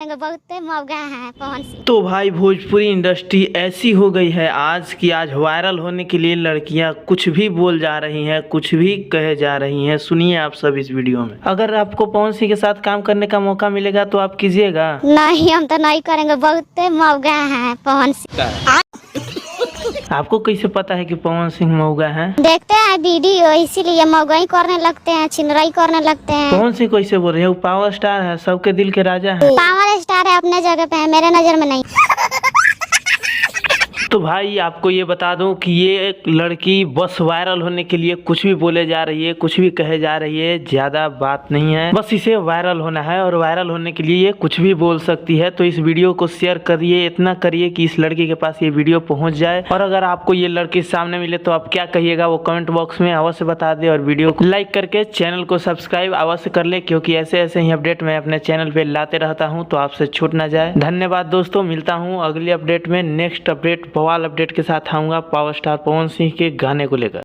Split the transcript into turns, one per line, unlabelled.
करेंगे, बहुत मौका है पवन सिंह।
तो भाई भोजपुरी इंडस्ट्री ऐसी हो गई है आज की आज वायरल होने के लिए लड़कियां कुछ भी बोल जा रही हैं, कुछ भी कहे जा रही हैं। सुनिए आप सब इस वीडियो में। अगर आपको पवन सिंह के साथ काम करने का मौका मिलेगा तो आप कीजिएगा?
नहीं, हम तो नहीं करेंगे, बहुत मौका है पवन सिंह।
आपको कैसे पता है कि पवन सिंह मौगा है?
देखते हैं वीडियो, इसीलिए मौगाई करने लगते हैं, छिनराई करने लगते हैं।
पवन सिंह कैसे बोल रहे हैं? वो पावर स्टार है, सबके दिल के राजा है।
पावर स्टार है, अपने जगह पे है, मेरे नजर में नहीं।
तो भाई आपको ये बता दूं कि ये एक लड़की बस वायरल होने के लिए कुछ भी बोले जा रही है, कुछ भी कहे जा रही है। ज्यादा बात नहीं है, बस इसे वायरल होना है और वायरल होने के लिए ये कुछ भी बोल सकती है। तो इस वीडियो को शेयर करिए, इतना करिए कि इस लड़की के पास ये वीडियो पहुंच जाए। और अगर आपको ये लड़की सामने मिले तो आप क्या कहिएगा वो कमेंट बॉक्स में अवश्य बता दे। और वीडियो को लाइक करके चैनल को सब्सक्राइब अवश्य कर ले, क्योंकि ऐसे ऐसे ही अपडेट मैं अपने चैनल पे लाते रहता हूँ, तो आपसे छूट ना जाए। धन्यवाद दोस्तों, मिलता हूँ अगली अपडेट में। नेक्स्ट अपडेट बवाल अपडेट के साथ आऊंगा पावर स्टार पवन सिंह के गाने को लेकर।